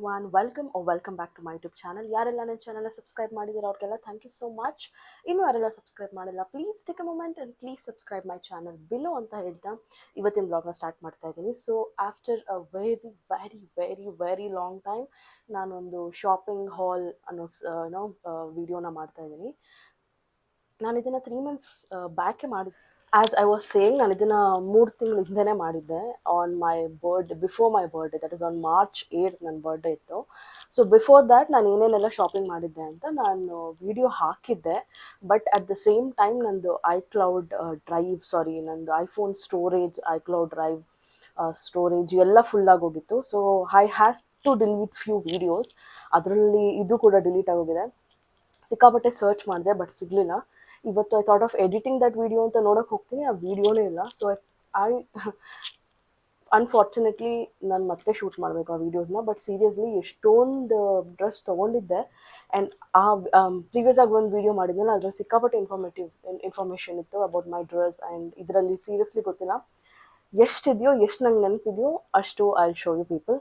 everyone, welcome back to my YouTube channel. ಯಾರೆಲ್ಲ ನನ್ನ ಚಾನಲ್ನ ಸಬ್ಸ್ಕ್ರೈಬ್ ಮಾಡಿದ್ದೀರೋ ಅವ್ರಿಗೆಲ್ಲ ಥ್ಯಾಂಕ್ ಯು ಸೋ ಮಚ್. ಇನ್ನೂ ಯಾರೆಲ್ಲ ಸಬ್ಸ್ಕ್ರೈಬ್ ಮಾಡಿಲ್ಲ, please take a moment and please subscribe my channel below ಅಂತ ಹೇಳ್ತಾ ಇವತ್ತಿನ ಬ್ಲಾಗ್ನ ಸ್ಟಾರ್ಟ್ ಮಾಡ್ತಾ ಇದ್ದೀನಿ. So after a very long time ನಾನೊಂದು ಶಾಪಿಂಗ್ ಹಾಲ್ ಅನ್ನೋ ವಿಡಿಯೋನ ಮಾಡ್ತಾ ಇದ್ದೀನಿ. ನಾನು ಇದನ್ನು 3 ಮಂತ್ಸ್ ಬ್ಯಾಕೆ ಮಾಡಿದ್ದೆ. ಆ್ಯಸ್ ಐ ವಾಸ್ ಸೇಯಿಂಗ್, ನಾನು ಇದನ್ನು 3 ತಿಂಗಳ ಹಿಂದೆನೇ ಮಾಡಿದ್ದೆ on my before my birthday, that is on March 8 ನನ್ನ ಬರ್ಡೇ ಇತ್ತು. ಸೊ ಬಿಫೋರ್ ದ್ಯಾಟ್ ನಾನು ಏನೇನೆಲ್ಲ ಶಾಪಿಂಗ್ ಮಾಡಿದ್ದೆ ಅಂತ ನಾನು ವಿಡಿಯೋ ಹಾಕಿದ್ದೆ. But at the same time ನಂದು ನಂದು iPhone storage, iCloud drive storage ಎಲ್ಲ ಫುಲ್ಲಾಗಿ ಹೋಗಿತ್ತು. So I have to delete few videos. ಅದರಲ್ಲಿ ಇದು ಕೂಡ ಡಿಲೀಟ್ ಆಗೋಗಿದೆ. ಸಿಕ್ಕಾಪಟ್ಟೆ ಸರ್ಚ್ ಮಾಡಿದೆ ಬಟ್ ಸಿಗಲಿಲ್ಲ. ಇವತ್ತು I thought of editing that video ಅಂತ ನೋಡೋಕೆ ಹೋಗ್ತೀನಿ, ಆ ವಿಡಿಯೋನೇ ಇಲ್ಲ. ಸೊ ಐ ಅನ್ಫಾರ್ಚುನೇಟ್ಲಿ ನಾನು ಮತ್ತೆ ಶೂಟ್ ಮಾಡಬೇಕು ಆ ವೀಡಿಯೋಸ್ನ. ಬಟ್ ಸೀರಿಯಸ್ಲಿ ಎಷ್ಟೊಂದು ಡ್ರೆಸ್ ತೊಗೊಂಡಿದ್ದೆ. ಆ್ಯಂಡ್ ಪ್ರೀವಿಯಸ್ ಆಗಿ ಒಂದು ವೀಡಿಯೋ ಮಾಡಿದ್ನಲ್ಲ, ಅದ್ರಲ್ಲಿ ಸಿಕ್ಕಾಪಟ್ಟೆ ಇನ್ಫಾರ್ಮೇಷನ್ ಇತ್ತು ಅಬೌಟ್ ಮೈ ಡ್ರೆಸ್. ಆ್ಯಂಡ್ ಇದರಲ್ಲಿ ಸೀರಿಯಸ್ಲಿ ಗೊತ್ತಿಲ್ಲ ಎಷ್ಟಿದೆಯೋ, ಎಷ್ಟು ನಂಗೆ ನೆನಪಿದೆಯೋ ಅಷ್ಟು ಐ ಶೋ ಯು ಪೀಪಲ್.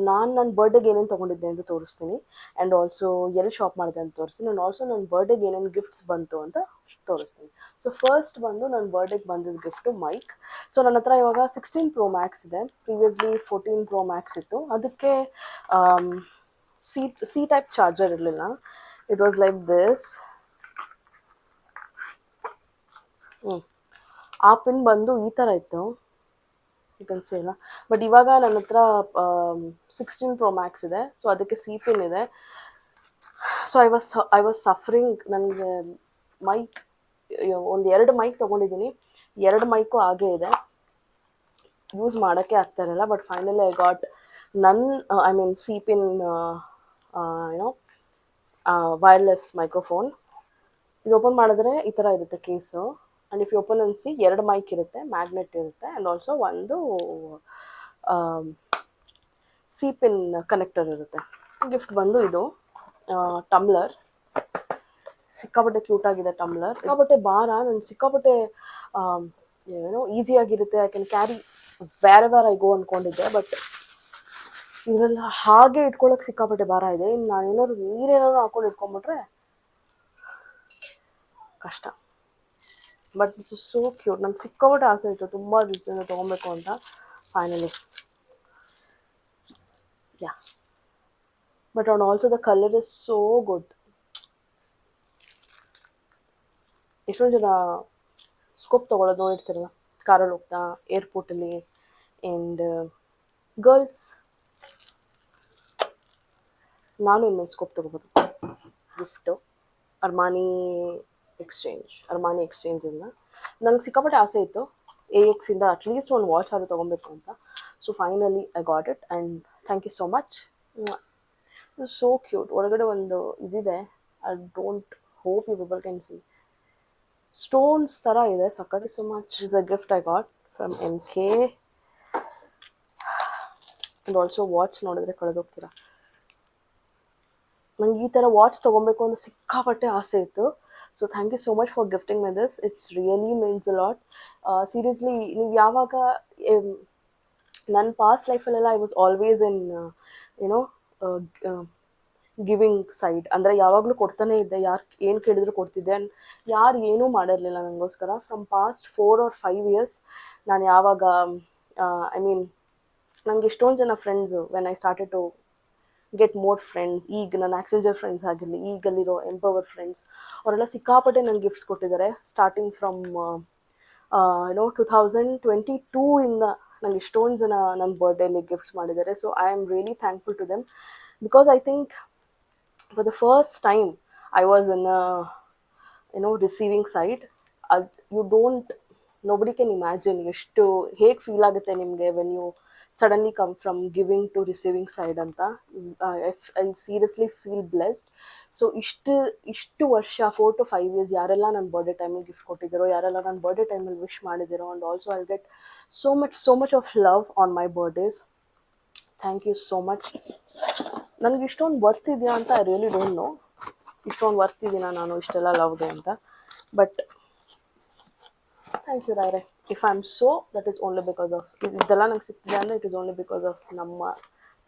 ನಾನು ನನ್ನ ಬರ್ಡೇಗೆ ಏನೇನು ತೊಗೊಂಡಿದ್ದೆ ಅಂತ ತೋರಿಸ್ತೀನಿ. ಆ್ಯಂಡ್ ಆಲ್ಸೋ ಎಲ್ಲಿ ಶಾಪ್ ಮಾಡಿದೆ ಅಂತ ತೋರಿಸ್ತೀನಿ. ಆ್ಯಂಡ್ ಆಲ್ಸೋ ನನ್ನ ಬರ್ಡೇಗೆ ಏನೇನು ಗಿಫ್ಟ್ಸ್ ಬಂತು ಅಂತ ತೋರಿಸ್ತೀನಿ. ಸೊ ಫಸ್ಟ್ ಬಂದು ನನ್ನ ಬರ್ಡೇಗೆ ಬಂದಿದ್ದ ಗಿಫ್ಟು ಮೈಕ್. ಸೊ ನನ್ನ ಹತ್ರ ಇವಾಗ 16 Pro Max ಇದೆ. ಪ್ರೀವಿಯಸ್ಲಿ 14 Pro Max ಇತ್ತು. ಅದಕ್ಕೆ ಸಿ ಟೈಪ್ ಚಾರ್ಜರ್ ಇರಲಿಲ್ಲ. It was like this. ಆ ಪಿನ್ ಬಂದು ಈ ಥರ ಇತ್ತು, ಯು ಕ್ಯಾನ್ ಸಿ ಅಲ್ಲ. ಬಟ್ ಇವಾಗ ನನ್ನ ಹತ್ರ 16 Pro Max ಇದೆ. ಸೊ ಅದಕ್ಕೆ ಸಿ ಪಿನ್ ಇದೆ. So I was suffering. ನನಗೆ ಮೈಕ್ ಒಂದು 2 ಮೈಕ್ ತೊಗೊಂಡಿದ್ದೀನಿ. 2 ಮೈಕು ಹಾಗೇ ಇದೆ, ಯೂಸ್ ಮಾಡೋಕ್ಕೆ ಆಗ್ತಾ ಇರಲ್ಲ. But finally I got C pin wireless microphone. ಇದು ಓಪನ್ ಮಾಡಿದ್ರೆ ಈ ಥರ ಇರುತ್ತೆ case. And if you open ಅನ್ಸಿ 2 ಮೈಕ್ ಇರುತ್ತೆ, ಮ್ಯಾಗ್ನೆಟ್ ಇರುತ್ತೆ. ಆ್ಯಂಡ್ ಆಲ್ಸೋ ಒಂದು ಸಿ ಪಿನ್ ಕನೆಕ್ಟರ್ ಇರುತ್ತೆ. ಗಿಫ್ಟ್ ಬಂದು ಇದು ಟಮ್ಲರ್. ಸಿಕ್ಕಾಪಟ್ಟೆ ಕ್ಯೂಟ್ ಆಗಿದೆ ಟಮ್ಲರ್. ಸಿಕ್ಕಾಪಟ್ಟೆ ಭಾರ, ನನಗೆ ಸಿಕ್ಕಾಪಟ್ಟೆ ಈಸಿಯಾಗಿರುತ್ತೆ. ಐ ಕ್ಯಾನ್ ಕ್ಯಾರಿ ಬೇರೆ ಐ ಗೋ ಅಂದ್ಕೊಂಡಿದ್ದೆ. ಬಟ್ ಇದರಲ್ಲಿ ಹಾಗೆ ಇಟ್ಕೊಳ್ಳೋಕೆ ಸಿಕ್ಕಾಪಟ್ಟೆ ಭಾರ ಇದೆ. ಇನ್ನು ನಾನೇನಾದ್ರು ನೀರೇನಾದ್ರು ಹಾಕೊಂಡು ಇಟ್ಕೊಂಡ್ಬಿಟ್ರೆ ಕಷ್ಟ. But this is so cute. ನಮ್ಗೆ ಸಿಕ್ಕಾಪಟ್ಟೆ ಆಸೆ ಇತ್ತು ತುಂಬ ದಿವಸದಿಂದ ತೊಗೊಬೇಕು ಅಂತ. Finally yeah. But and also the colour is so good. ಎಷ್ಟೊಂದು ಜನ ಸ್ಕೋಪ್ ತೊಗೊಳೋದು ನೋಡಿರ್ತೀರಲ್ಲ, ಕಾರಲ್ಲಿ ಹೋಗ್ತಾ, ಏರ್ಪೋರ್ಟಲ್ಲಿ. ಆ್ಯಂಡ್ ಗರ್ಲ್ಸ್, ನಾನು ಇನ್ಮೇಲೆ ಸ್ಕೋಪ್ ತೊಗೋಬೋದು. ಗಿಫ್ಟು ಅರ್ಮಾನಿ ಎಕ್ಸ್ಚೇಂಜಿಂದ ನಂಗೆ ಸಿಕ್ಕಾಪಟ್ಟೆ ಆಸೆ ಇತ್ತು AXಯಿಂದ ಅಟ್ಲೀಸ್ಟ್ ಒಂದು ವಾಚ್ ಆದರೂ ತೊಗೊಬೇಕು ಅಂತ. So finally I got it and thank you so much. So cute. ಒಳಗಡೆ ಒಂದು ಇದಿದೆ, I don't hope you people can see. Stones ಥರ ಇದೆ, ಸಕ್ಕತ್. So much is a gift I got from MK. And also watch ನೋಡಿದ್ರೆ ಕಳೆದೋಗ್ತೀರಾ. ನಂಗೆ ಈ ಥರ ವಾಚ್ ತೊಗೊಬೇಕು ಅಂತ ಸಿಕ್ಕಾಪಟ್ಟೆ ಆಸೆ ಇತ್ತು. So thank you so much for gifting my this. It's really means a lot. Seriously ನೀವು ಯಾವಾಗ ನನ್ನ ಪಾಸ್ಟ್ ಲೈಫಲ್ಲೆಲ್ಲ I was always in giving side. ಅಂದರೆ ಯಾವಾಗಲೂ ಕೊಡ್ತಾನೆ ಇದ್ದೆ, ಯಾರು ಏನು ಕೇಳಿದ್ರು ಕೊಡ್ತಿದ್ದೆ. ಆ್ಯಂಡ್ ಯಾರು ಏನೂ ಮಾಡಿರಲಿಲ್ಲ ನನಗೋಸ್ಕರ. ಫ್ರಮ್ ಪಾಸ್ಟ್ 4 or 5 years ನಾನು ಯಾವಾಗ ನನಗೆ ಎಷ್ಟೊಂದು ಜನ friends, when I started to get more friends, ಈಗ ನನ್ನ ಆಕ್ಸೆಂಜರ್ ಫ್ರೆಂಡ್ಸ್ ಆಗಿರಲಿ, ಈಗಲ್ಲಿರೋ ಎಂಪವರ್ ಫ್ರೆಂಡ್ಸ್, ಅವರೆಲ್ಲ ಸಿಕ್ಕಾಪಟ್ಟೆ ನಂಗೆ ಗಿಫ್ಟ್ಸ್ ಕೊಟ್ಟಿದ್ದಾರೆ. ಸ್ಟಾರ್ಟಿಂಗ್ ಫ್ರಮ್ 2022 ಇಂದ ನಂಗೆ ಎಷ್ಟೊಂದು ಜನ ನನ್ನ ಬರ್ಡೇಲಿ ಗಿಫ್ಟ್ಸ್ ಮಾಡಿದ್ದಾರೆ. So I am really thankful to them. Because I think for the first time I was in receiving side. Nobody can imagine ಹೇಗೆ ಫೀಲ್ ಆಗುತ್ತೆ ನಿಮಗೆ when you suddenly come from giving to receiving side ಅಂತ. I seriously feel blessed. So ಇಷ್ಟು ವರ್ಷ 4 to 5 years ಯಾರೆಲ್ಲ ನನ್ನ birthday ಟೈಮಲ್ಲಿ gift ಕೊಟ್ಟಿದ್ದಾರೋ, ಯಾರೆಲ್ಲ ನನ್ನ ಬರ್ಡೇ ಟೈಮಲ್ಲಿ ವಿಶ್ ಮಾಡಿದ್ದೀರೋ, and also I get so much of love on my birthdays. Thank you so much. ನನಗೆ ಇಷ್ಟೊಂದು ವರ್ತ್ ಇದೆಯಾ ಅಂತ ಐ ರಿಯಲಿ ಡೋಂಟ್ ನೋ. ಇಷ್ಟೊಂದು ವರ್ತ್ ಇದೀನಾ ನಾನು ಇಷ್ಟೆಲ್ಲ ಲವ್ಗೆ ಅಂತ. ಬಟ್ ಥ್ಯಾಂಕ್ ಯು ರಾಯ್ರೆ. If I am so, that is only because of ಇದೆಲ್ಲ ನಂಗೆ ಸಿಕ್ತಿದೆ ಅಂದರೆ it is only because of ನಮ್ಮ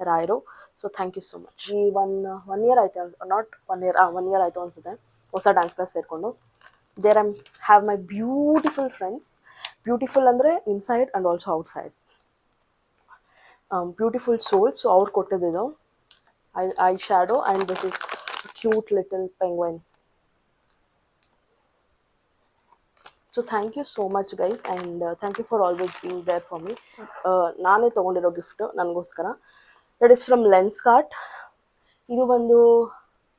ರಾಯರು. So thank you so much. ಈ ಒನ್ ಇಯರ್ ಆಯ್ತು, ನಾಟ್ 1 year, 1 year ಆಯಿತು ಅನಿಸುತ್ತೆ ಹೊಸ ಡ್ಯಾನ್ಸ್ ಕ್ಲಾಸ್ ಸೇರಿಕೊಂಡು. There I have my beautiful friends. Beautiful ಅಂದರೆ inside and also outside. Beautiful soul. So ಅವ್ರು ಕೊಟ್ಟಿದ್ದು eye shadow and this is cute little penguin. So thank you so much guys, and thank you for always being there for me. ನಾನೇ ತೊಗೊಂಡಿರೋ gift ನನಗೋಸ್ಕರ. That is from Lenskart. ಇದು ಬಂದು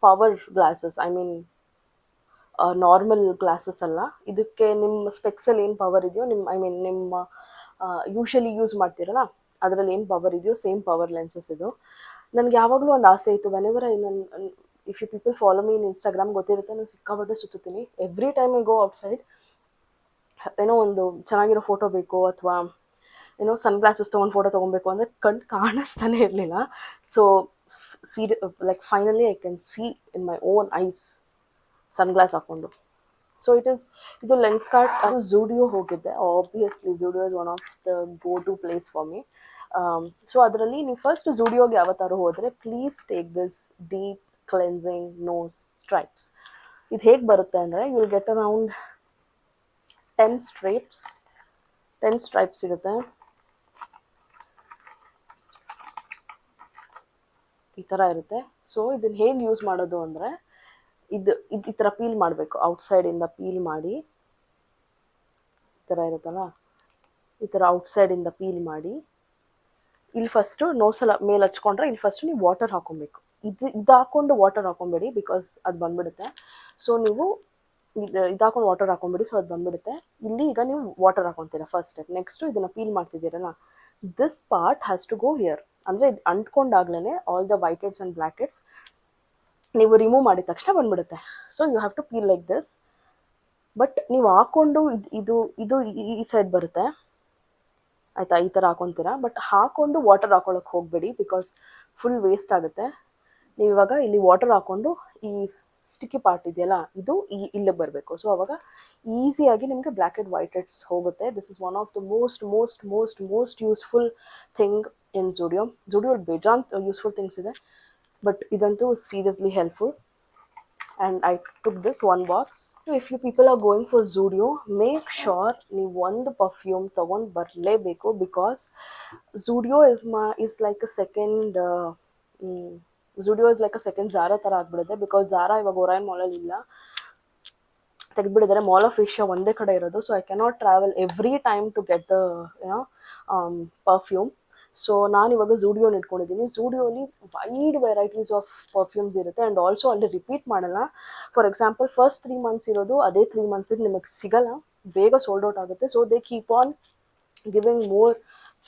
power glasses, I mean normal glasses ಅಲ್ಲ. ಇದಕ್ಕೆ ನಿಮ್ಮ ಸ್ಪೆಕ್ಸಲ್ಲಿ ಏನು power ಇದೆಯೋ, ನಿಮ್ಮ ಯೂಶಲಿ ಯೂಸ್ ಮಾಡ್ತೀರಲ್ಲ ಅದರಲ್ಲಿ ಏನು ಪವರ್ ಇದೆಯೋ ಸೇಮ್ ಪವರ್ ಲೆನ್ಸಸ್ ಇದು. ನನಗೆ ಯಾವಾಗಲೂ ಒಂದು ಆಸೆ ಇತ್ತು. Whenever if you people follow me in Instagram ಗೊತ್ತಿರುತ್ತೆ, ನಾನು ಸಿಕ್ಕಾಪಟ್ಟೆ ಸುತ್ತೀನಿ. Every time I go outside ಏನೋ ಒಂದು ಚೆನ್ನಾಗಿರೋ ಫೋಟೋ ಬೇಕು ಅಥವಾ ಏನೋ ಸನ್ ಗ್ಲಾಸಸ್ ತೊಗೊಂಡು ಫೋಟೋ ತೊಗೊಬೇಕು ಅಂದರೆ ಕಣ್ಣು ಕಾಣಿಸ್ತಾನೆ ಇರಲಿಲ್ಲ. So like finally I can see in my own eyes sun glass ಹಾಕ್ಕೊಂಡು. ಸೊ ಇದು ಲೆನ್ಸ್ಕಾರ್ಟ್. ಅದು ಝೂಡಿಯೋ ಹೋಗಿದ್ದೆ. Obviously Zudio is one of the go to place for me. So ಅದರಲ್ಲಿ ನೀವು ಫಸ್ಟ್ ಝೂಡಿಯೋಗೆ ಯಾವತ್ತಾರು ಹೋದರೆ please take this deep cleansing nose stripes. ಇದು ಹೇಗೆ ಬರುತ್ತೆ ಅಂದರೆ you will get around 10 stripes ಸಿಗುತ್ತೆ. ಈ ಥರ ಇರುತ್ತೆ. ಸೊ ಇದನ್ನು ಹೇಗೆ ಯೂಸ್ ಮಾಡೋದು ಅಂದರೆ ಇದು ಈ ಥರ ಪೀಲ್ ಮಾಡಬೇಕು. ಔಟ್ಸೈಡಿಂದ ಪೀಲ್ ಮಾಡಿ, ಈ ಥರ ಇರುತ್ತಲ್ಲ, ಈ ಥರ ಔಟ್ಸೈಡಿಂದ ಪೀಲ್ ಮಾಡಿ ಇಲ್ಲಿ ಫಸ್ಟು ನೋಸಲ ಮೇಲೆ ಹಚ್ಕೊಂಡ್ರೆ ಇಲ್ಲಿ ಫಸ್ಟು ನೀವು ವಾಟರ್ ಹಾಕ್ಕೊಬೇಕು. ಇದು ಹಾಕ್ಕೊಂಡು ವಾಟರ್ ಹಾಕ್ಕೊಬೇಡಿ, ಬಿಕಾಸ್ ಅದು ಬಂದುಬಿಡುತ್ತೆ. ಸೊ ನೀವು ಇದು ಹಾಕೊಂಡು ವಾಟರ್ ಹಾಕೊಂಬಿಡಿ. ಸೊ ಅದು ಬಂದುಬಿಡುತ್ತೆ. ಇಲ್ಲಿ ಈಗ ನೀವು ವಾಟರ್ ಹಾಕೊತೀರಾ ಫಸ್ಟ್ ಸ್ಟೆಪ್. ನೆಕ್ಸ್ಟು ಇದನ್ನು ಪೀಲ್ ಮಾಡ್ತಿದ್ದೀರಲ್ಲ, this part has to go here. ಅಂದರೆ ಇದು ಅಂಟ್ಕೊಂಡಾಗ್ಲೇ all the white heads and black heads ನೀವು ರಿಮೂವ್ ಮಾಡಿದ ತಕ್ಷಣ ಬಂದುಬಿಡುತ್ತೆ. So you have to peel like this. But ನೀವು ಹಾಕ್ಕೊಂಡು ಇದು ಈ ಸೈಡ್ ಬರುತ್ತೆ ಆಯಿತಾ, ಈ ಥರ ಹಾಕೊತೀರಾ. ಬಟ್ ಹಾಕ್ಕೊಂಡು ವಾಟರ್ ಹಾಕೊಳ್ಳೋಕೆ ಹೋಗಬೇಡಿ, ಬಿಕಾಸ್ ಫುಲ್ ವೇಸ್ಟ್ ಆಗುತ್ತೆ. ನೀವು ಇವಾಗ ಇಲ್ಲಿ ವಾಟರ್ ಹಾಕ್ಕೊಂಡು ಈ ಸ್ಟಿಕ್ಕಿ ಪಾರ್ಟ್ ಇದೆಯಲ್ಲ ಇದು ಇಲ್ಲಿಗೆ ಬರಬೇಕು. ಸೊ ಅವಾಗ ಈಸಿಯಾಗಿ ನಿಮಗೆ ಬ್ಲ್ಯಾಕ್ ಆ್ಯಂಡ್ ವೈಟ್ ಹೆಡ್ಸ್ ಹೋಗುತ್ತೆ. This is one of the most useful thing in Zudio. ಬೇಜಾನ್ ಯೂಸ್ಫುಲ್ ಥಿಂಗ್ಸ್ ಇದೆ, ಬಟ್ ಇದಂತೂ seriously helpful. And I took this 1 box. If you people are going for Zudio, make sure ನೀವು ಒಂದು perfume ತೊಗೊಂಡು ಬರಲೇಬೇಕು. Because Zudio is like a second Zudio is like a second Zara ಥರ ಆಗಿಬಿಡುತ್ತೆ. Because Zara ಇವಾಗ Orion ಮಾಲಲ್ಲಿ ಇಲ್ಲ, ತೆಗೆದುಬಿಟ್ಟಿದ್ದಾರೆ. ಮಾಲ್ ಆಫ್ ಏಷ್ಯಾ ಒಂದೇ ಕಡೆ ಇರೋದು. So I cannot travel every time to get the perfume. So ನಾನಿವಾಗ ಝೂಡಿಯೋನ ಇಟ್ಕೊಂಡಿದ್ದೀನಿ. ಝೂಡಿಯೋಲಿ ವೈಡ್ ವೆರೈಟೀಸ್ ಆಫ್ ಪರ್ಫ್ಯೂಮ್ಸ್ ಇರುತ್ತೆ. ಆ್ಯಂಡ್ ಆಲ್ಸೋ ಅಲ್ಲಿ ರಿಪೀಟ್ ಮಾಡಲ್ಲ. ಫಾರ್ ಎಕ್ಸಾಂಪಲ್ ಫಸ್ಟ್ 3 months ಇರೋದು ಅದೇ 3 months ನಿಮಗೆ ಸಿಗಲ್ಲ, ಬೇಗ ಸೋಲ್ಡ್ ಔಟ್ ಆಗುತ್ತೆ. So they keep on giving more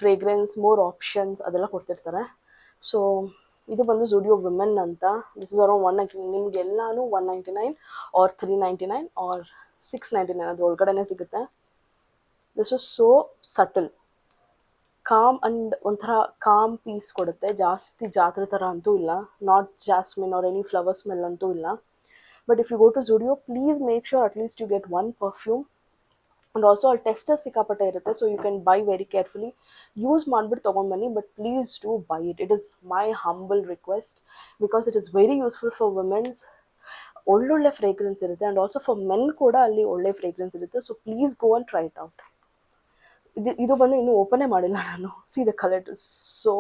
fragrance, more options ಅದೆಲ್ಲ ಕೊಡ್ತಿರ್ತಾರೆ. ಸೊ ಇದು ಬಂದು ಝೂಡಿಯೋ ವಿಮೆನ್ ಅಂತ. This is around 199. ನಿಮಗೆಲ್ಲಾನು 199 ಆರ್ 399 ಆರ್ 699 ಅದ್ರ ಒಳಗಡೆನೇ ಸಿಗುತ್ತೆ. This is so subtle, calm and ಒಂಥರ ಕಾಮ್ ಪೀಸ್ ಕೊಡುತ್ತೆ. ಜಾಸ್ತಿ ಜಾತ್ರೆ ಥರ ಅಂತೂ ಇಲ್ಲ, not jasmine or any flower smell ಅಂತೂ ಇಲ್ಲ. But if you go to Zudio, please make sure at least you get 1 perfume. And also ಅಲ್ಲಿ ಟೆಸ್ಟರ್ಸ್ ಸಿಕ್ಕಾಪಟ್ಟೆ ಇರುತ್ತೆ. So you can buy very carefully. Use ಮಾಡಿಬಿಟ್ಟು ತೊಗೊಂಡು ಬನ್ನಿ, but please do buy it. It is my humble request, because it is very useful for women's. ಒಳ್ಳೊಳ್ಳೆ fragrance ಇರುತ್ತೆ. And also for men ಕೂಡ ಅಲ್ಲಿ ಒಳ್ಳೆ ಫ್ರೇಗ್ರೆನ್ಸ್ ಇರುತ್ತೆ. So please go and try it out. ಇದು ಬಂದು ಇನ್ನೂ ಓಪನೇ ಮಾಡಿಲ್ಲ ನಾನು. C the colour, it is so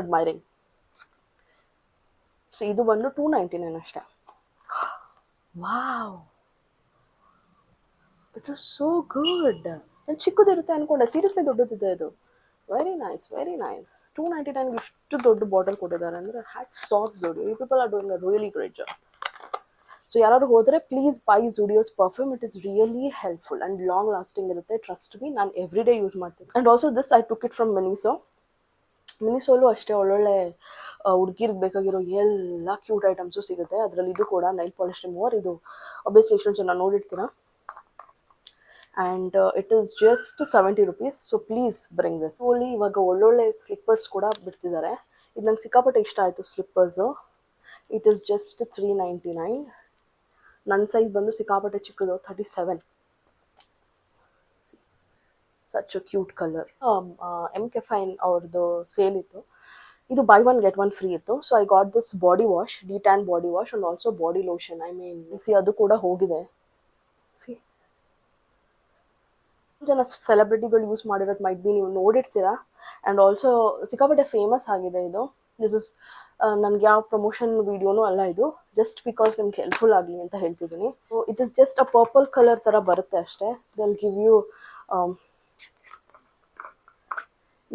admiring. So ಇದು ಬಂದು 299 ಅಷ್ಟೇ. Wow, it is so good. ನಾನು ಚಿಕ್ಕದಿರುತ್ತೆ ಅಂದ್ಕೊಂಡೆ, ಸೀರಿಯಸ್ಲಿ ದೊಡ್ಡದಿದೆ ಇದು. Very nice, very nice. 299 ಇಷ್ಟು ದೊಡ್ಡ ಬಾಟಲ್ ಕೊಟ್ಟಿದ್ದಾರೆ ಅಂದರೆ hats off Zudio. You people are doing a really great job. So ಯಾರಾದ್ರು ಹೋದರೆ please buy Zudio's perfume. It is really helpful and long lasting ಇರುತ್ತೆ. ಟ್ರಸ್ಟ್ ಮೀ, ನಾನು ಎವ್ರಿ ಡೇ ಯೂಸ್ ಮಾಡ್ತೀನಿ. And also this I took it from ಮಿನಿಸೋಲು ಅಷ್ಟೇ ಒಳ್ಳೊಳ್ಳೆ ಹುಡುಗಿರ್ಗೆ ಬೇಕಾಗಿರೋ ಎಲ್ಲ ಕ್ಯೂಟ್ ಐಟಮ್ಸು ಸಿಗುತ್ತೆ. ಅದರಲ್ಲಿ ಇದು ಕೂಡ ನೈಲ್ ಪಾಲಿಶ್ ರಿಮೂವರ್. ಇದು ಆಬ್ವಿಯಸ್ಲಿ ಎಷ್ಟೊಂದು ಜನ ನೋಡಿರ್ತೀರ. And it is just 70 rupees. So please bring this. ಓಲಿ ಇವಾಗ ಒಳ್ಳೊಳ್ಳೆ ಸ್ಲಿಪ್ಪರ್ಸ್ ಕೂಡ ಬಿಡ್ತಿದ್ದಾರೆ. ಇದು ನಂಗೆ ಸಿಕ್ಕಾಪಟ್ಟೆ ಇಷ್ಟ ಆಯಿತು ಸ್ಲಿಪ್ಪರ್ಸು. It is just 399. ನನ್ನ ಸೈಜ್ ಬಂದು ಸಿಕ್ಕಾಪಟ್ಟೆ ಚಿಕ್ಕದು, 37. Such a cute colour. MK Fine ಅವ್ರದ್ದು ಸೇಲ್ ಇತ್ತು. ಇದು buy one get one free ಇತ್ತು. So I got this body wash, detan body wash and also body lotion. I mean ಸಿ ಅದು ಕೂಡ ಹೋಗಿದೆ. ಸಿ ಜನ ಸೆಲೆಬ್ರಿಟಿಗಳು ಯೂಸ್ ಮಾಡಿರೋದು ಮೈಟ್ ಬಿ ನೀವು ನೋಡಿರ್ತೀರಾ. ಆ್ಯಂಡ್ ಆಲ್ಸೋ ಸಿಕ್ಕಾಪಟ್ಟೆ ಫೇಮಸ್ ಆಗಿದೆ ಇದು. ದಿಸ್ ಇಸ್ ನನಗೆ ಯಾವ ಪ್ರಮೋಷನ್ ವಿಡಿಯೋನೂ ಅಲ್ಲ ಇದು, ಜಸ್ಟ್ ಬಿಕಾಸ್ ನಿಮ್ಗೆ ಹೆಲ್ಪ್ಫುಲ್ ಆಗಲಿ ಅಂತ ಹೇಳ್ತಿದ್ದೀನಿ. So it is just a purple colour ಥರ ಬರುತ್ತೆ ಅಷ್ಟೇ. ದೆಲ್ ಗಿವ್ ಯು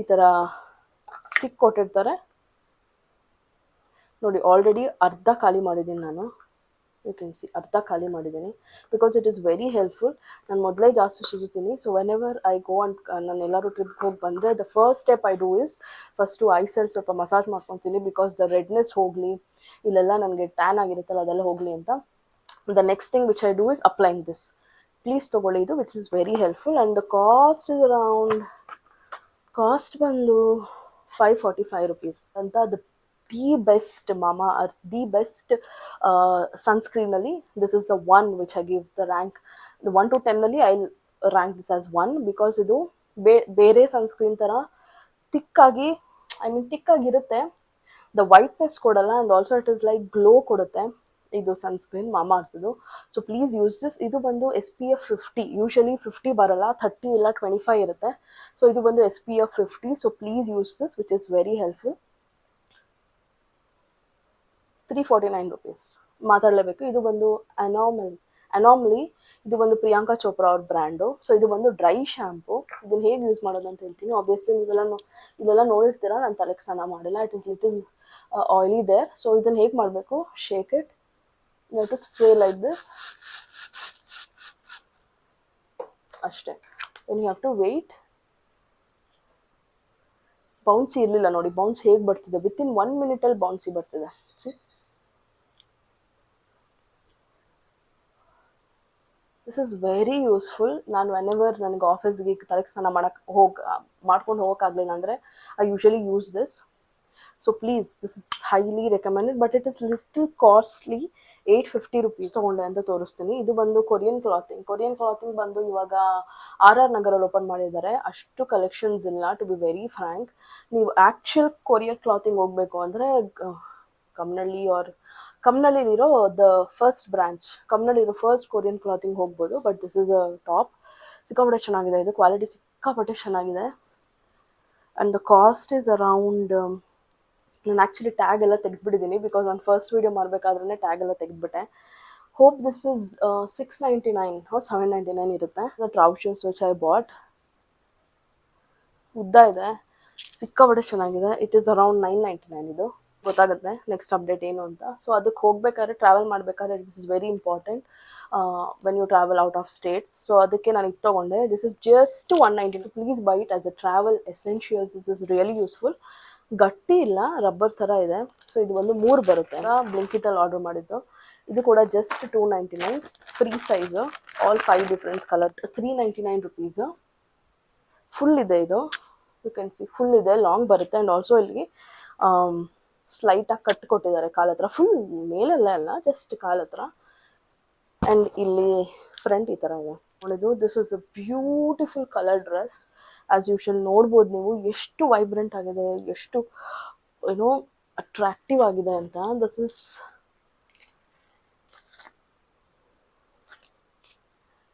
ಈ ಥರ ಸ್ಟಿಕ್ ಕೊಟ್ಟಿರ್ತಾರೆ ನೋಡಿ. ಆಲ್ರೆಡಿ ಅರ್ಧ ಖಾಲಿ ಮಾಡಿದ್ದೀನಿ ನಾನು. ಯು ಕ್ಯಾನ್ ಸಿ ಅರ್ಧ ಖಾಲಿ ಮಾಡಿದ್ದೀನಿ because it is very helpful. ನಾನು ಮೊದಲೇ ಜಾಸ್ತಿ ಸುರಿತೀನಿ. So whenever I go and ನಾನು ಎಲ್ಲರೂ ಟ್ರಿಪ್ಗೆ ಹೋಗಿ ಬಂದರೆ the first step I do is first ಐಸಲ್ಲಿ ಸ್ವಲ್ಪ ಮಸಾಜ್ ಮಾಡ್ಕೊತೀನಿ ಬಿಕಾಸ್ ದ ರೆಡ್ನೆಸ್ ಹೋಗಲಿ, ಇಲ್ಲೆಲ್ಲ ನನಗೆ ಟ್ಯಾನ್ ಆಗಿರುತ್ತಲ್ಲ ಅದೆಲ್ಲ ಹೋಗಲಿ ಅಂತ. The next thing which I do is applying this. Please ತೊಗೊಳ್ಳಿ ಇದು, which is very helpful. And the cost is around, cost ಬಂದು 545 rupees ಅಂತ. ಅದು the best Mamaearth, the best ಸನ್ಸ್ಕ್ರೀನಲ್ಲಿ this is the one which I give the rank. 1 to 10 I rank this as 1 because ಇದು ಬೇರೆ sunscreen ಥರ ತಿಕ್ಕಾಗಿ, I mean ತಿಕ್ಕಾಗಿರುತ್ತೆ, the whiteness ಕೊಡಲ್ಲ. And also it is like glow ಕೊಡುತ್ತೆ ಇದು sunscreen ಮಾಮಾ ಅರ್ಥದ್ದು. So please use this. ಇದು ಬಂದು SPF 50, ಯೂಶಲಿ 50 ಬರಲ್ಲ, 30 ಇಲ್ಲ 25 ಇರುತ್ತೆ. ಸೊ ಇದು ಬಂದು SPF 50. So please use this which is very helpful. 349 rupees ಮಾತಾಡಲೇಬೇಕು. ಇದು ಬಂದು ಅನಾಮಲಿ, ಇದು ಬಂದು ಪ್ರಿಯಾಂಕಾ ಚೋಪ್ರಾ ಅವ್ರ ಬ್ರ್ಯಾಂಡು. ಸೊ ಇದು ಬಂದು ಡ್ರೈ ಶ್ಯಾಂಪು. ಇದನ್ನು ಹೇಗೆ ಯೂಸ್ ಮಾಡೋದು ಅಂತ ಹೇಳ್ತೀನಿ. ಆಬ್ವಿಯಸ್ಲಿ ಇದೆಲ್ಲ ನೋಡಿರ್ತೀರಾ, ನಾನು ತಲೆಗೆ ಸ್ನಾನ ಮಾಡಿಲ್ಲ. It is little oily there. So ಇದನ್ನು ಹೇಗೆ ಮಾಡಬೇಕು, shake it, you have to spray like this ಅಷ್ಟೇ. Then you have to wait. Bouncy ಇರಲಿಲ್ಲ ನೋಡಿ, ಬೌನ್ಸ್ ಹೇಗೆ ಬರ್ತಿದೆ, ವಿತಿನ್ 1 minute ಬೌನ್ಸಿ ಬರ್ತಿದೆ. This is very useful. ನಾನು ವೆನೆವರ್ ನನಗೆ ಆಫೀಸ್ಗೆ ತಲೆಗೆ ಸ್ನಾನ ಮಾಡ್ಕೊಂಡು ಹೋಗೋಕ್ಕಾಗಲಿಲ್ಲ ಅಂದರೆ I usually use this. So please, this is highly recommended, but it is little costly. 850 rupees ತೊಗೊಂಡೆ ಅಂತ ತೋರಿಸ್ತೀನಿ. ಇದು ಬಂದು ಕೊರಿಯನ್ ಕ್ಲಾತಿಂಗ್ ಬಂದು ಇವಾಗ RR ನಗರಲ್ಲಿ ಓಪನ್ ಮಾಡಿದ್ದಾರೆ. ಅಷ್ಟು ಕಲೆಕ್ಷನ್ಸ್ ಇಲ್ಲ, ಟು ಬಿ ವೆರಿ ಫ್ರ್ಯಾಂಕ್. ನೀವು ಆ್ಯಕ್ಚುಯಲ್ ಕೊರಿಯನ್ ಕ್ಲಾತಿಂಗ್ ಹೋಗಬೇಕು ಅಂದರೆ ಕಮ್ನಳ್ಳಿಲಿರೋ ದ ಫಸ್ಟ್ ಬ್ರಾಂಚ್, ಕಮ್ನಳ್ಳಿರೋ ಫಸ್ಟ್ ಕೊರಿಯನ್ ಕ್ಲಾತಿಂಗ್ ಹೋಗ್ಬೋದು. But this is a top. ಸಿಕ್ಕಾಪಟ್ಟೆ ಚೆನ್ನಾಗಿದೆ ಇದು, ಕ್ವಾಲಿಟಿ ಸಿಕ್ಕಾಪಟ್ಟೆ ಚೆನ್ನಾಗಿದೆ. And the cost is around, ನಾನು ಆ್ಯಕ್ಚುಲಿ ಟ್ಯಾಗ್ ಎಲ್ಲ ತೆಗೆದುಬಿಟ್ಟಿದ್ದೀನಿ ಬಿಕಾಸ್ ನಾನು ಫಸ್ಟ್ ವೀಡಿಯೋ ಮಾಡಬೇಕಾದ್ರೆ ಟ್ಯಾಗ್ ಎಲ್ಲ ತೆಗೆದುಬಿಟ್ಟೆ. ಹೋಪ್ ದಿಸ್ ಇಸ್ 699 or 799 ಇರುತ್ತೆ. The trousers which I bought, ಉದ್ದ ಇದೆ, ಸಿಕ್ಕಾಪಟ್ಟೆ ಚೆನ್ನಾಗಿದೆ. It is around 999. ಇದು ಗೊತ್ತಾಗುತ್ತೆ ನೆಕ್ಸ್ಟ್ ಅಪ್ಡೇಟ್ ಏನು ಅಂತ. ಸೊ ಅದಕ್ಕೆ ಹೋಗ್ಬೇಕಾದ್ರೆ, ಟ್ರಾವೆಲ್ ಮಾಡಬೇಕಾದ್ರೆ this is very important when you travel out of states. So ಅದಕ್ಕೆ ನಾನು ಇದು ತೊಗೊಂಡೆ. This is just 190. Please buy it as a travel essentials. It is really useful. ಗಟ್ಟಿ ಇಲ್ಲ, ರಬ್ಬರ್ ಥರ ಇದೆ. ಸೊ ಇದು ಒಂದು 3 ಬರುತ್ತೆ. ಬ್ಲಿಂಕಿಟಲ್ಲಿ ಆರ್ಡರ್ ಮಾಡಿದ್ದು. ಇದು ಕೂಡ just 299, free size, all 5 different colour. 399 rupees. Full ಇದೆ ಇದು, ಯು ಕ್ಯಾನ್ ಸಿ ಫುಲ್ ಇದೆ, ಲಾಂಗ್ ಬರುತ್ತೆ. ಆ್ಯಂಡ್ ಆಲ್ಸೋ ಇಲ್ಲಿ ಸ್ಲೈಟಾಗಿ ಕಟ್ ಕೊಟ್ಟಿದ್ದಾರೆ ಕಾಲ ಹತ್ರ, ಫುಲ್ ಮೇಲೆಲ್ಲ ಅಲ್ಲ, ಜಸ್ಟ್ ಕಾಲ ಹತ್ರ. ಆ್ಯಂಡ್ ಇಲ್ಲಿ ಫ್ರಂಟ್ ಈ ಥರ ಇದೆ ನೋಡಿದ್ದು. This is a beautiful colour dress. As usual ನೋಡ್ಬೋದು ನೀವು ಎಷ್ಟು ವೈಬ್ರೆಂಟ್ ಆಗಿದೆ, ಎಷ್ಟು ಏನೋ ಅಟ್ರಾಕ್ಟಿವ್ ಆಗಿದೆ ಅಂತ. This is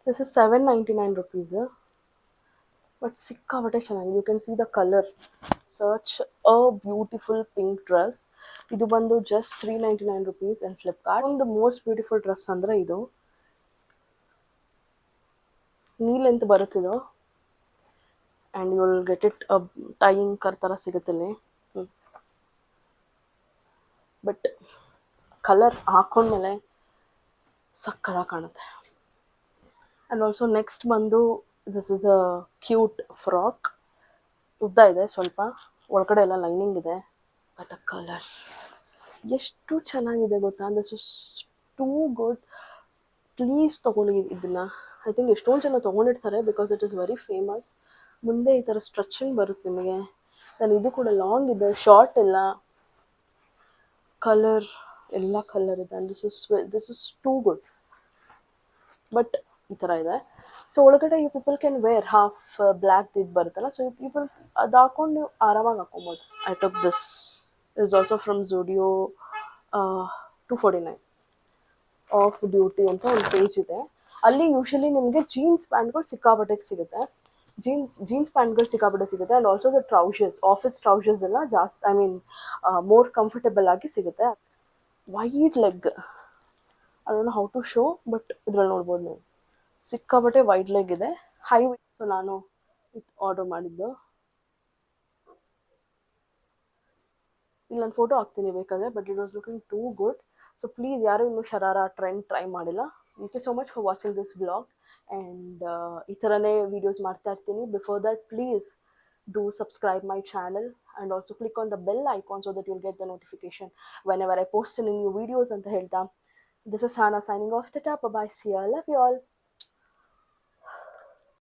799 rupees. ಬಟ್ ಸಿಕ್ಕಾಪಟ್ಟೆ ಚೆನ್ನಾಗಿದೆ. You can see the colour, such a beautiful pink dress. ಇದು ಬಂದು ಜಸ್ಟ್ 399 rupees ಆ್ಯಂಡ್ ಫ್ಲಿಪ್ಕಾರ್ಟ್. ಒಂದು ಮೋಸ್ಟ್ ಬ್ಯೂಟಿಫುಲ್ ಡ್ರೆಸ್ ಅಂದರೆ ಇದು ನೀ ಲೆಂತ್ ಬರುತ್ತಿದ್ದು. And you will get it tying ಥರ ಸಿಗುತ್ತಿಲ್ಲಿ. ಬಟ್ ಕಲರ್ ಹಾಕೊಂಡ್ಮೇಲೆ ಸಕ್ಕದಾಗಿ ಕಾಣುತ್ತೆ. ಆ್ಯಂಡ್ ಆಲ್ಸೋ ನೆಕ್ಸ್ಟ್ ಬಂದು this is a cute frock. ಉದ್ದ ಇದೆ ಸ್ವಲ್ಪ, ಒಳಗಡೆ ಎಲ್ಲ ಲೈನಿಂಗ್ ಇದೆ. ಬಟ್ ಕಲರ್ ಎಷ್ಟು ಚೆನ್ನಾಗಿದೆ ಗೊತ್ತಾ, this is too good. Please ತೊಗೊಳ್ಳಿ ಇದನ್ನು. ಐ ಥಿಂಕ್ ಎಷ್ಟೊಂದು ಜನ ತೊಗೊಂಡಿರ್ತಾರೆ because it is very famous. ಮುಂದೆ ಈ ಥರ ಸ್ಟ್ರೆಚಿಂಗ್ ಬರುತ್ತೆ ನಿಮಗೆ. ನಾನು ಇದು ಕೂಡ ಲಾಂಗ್ ಇದೆ, ಶಾರ್ಟ್ ಇಲ್ಲ, ಕಲರ್ ಎಲ್ಲ ಕಲರ್ ಇದೆ. And this is too good. But ಈ ಥರ ಇದೆ. ಸೊ ಒಳಗಡೆ you people can wear half black ಇದು ಬರುತ್ತಲ್ಲ, ಸೊ ಯು ಪೀಪಲ್ ಅದು ಹಾಕೊಂಡು ನೀವು ಆರಾಮಾಗಿ ಹಾಕೊಬೋದು. I took this is also from Zudio 249 off duty ಅಂತ ಒಂದು ಪೇಜ್ ಇದೆ. ಅಲ್ಲಿ ಯೂಶಲಿ ನಿಮಗೆ ಜೀನ್ಸ್ ಪ್ಯಾಂಟ್ಗಳು ಸಿಕ್ಕಾಪಟ್ಟೆಗೆ ಸಿಗುತ್ತೆ. ಜೀನ್ಸ್ ಪ್ಯಾಂಟ್ಗಳು ಸಿಕ್ಕಾಪಟ್ಟೆ ಸಿಗುತ್ತೆ. And also the trousers, office trousers ಎಲ್ಲ ಜಾಸ್ತಿ, ಐ ಮೀನ್ ಮೋರ್ ಕಂಫರ್ಟಬಲ್ ಆಗಿ ಸಿಗುತ್ತೆ. Wide leg, I don't know how to show, but ಇದ್ರಲ್ಲಿ ನೋಡ್ಬೋದು ನೀವು ಸಿಕ್ಕಾಪಟ್ಟೆ ವೈಡ್ ಲೆಗ್ ಇದೆ, ಹೈ. ಸೊ ನಾನು ಆರ್ಡರ್ ಮಾಡಿದ್ದು, ಇಲ್ಲಿ ನಾನು ಫೋಟೋ ಹಾಕ್ತೀನಿ ಬೇಕಾದರೆ, but it was looking too good. So please ಯಾರು ಇನ್ನೂ ಶರಾರ ಟ್ರೆಂಡ್ ಟ್ರೈ ಮಾಡಿಲ್ಲ. Thank you so much for watching this blog. And ಈ ಥರನೇ ವೀಡಿಯೋಸ್ ಮಾಡ್ತಾ ಇರ್ತೀನಿ. Before that please do subscribe my channel and also click on the bell icon so that you'll get the notification whenever I post any new videos. Anta helta, this is Hana signing off. Tata, bye bye, see ya, love you all.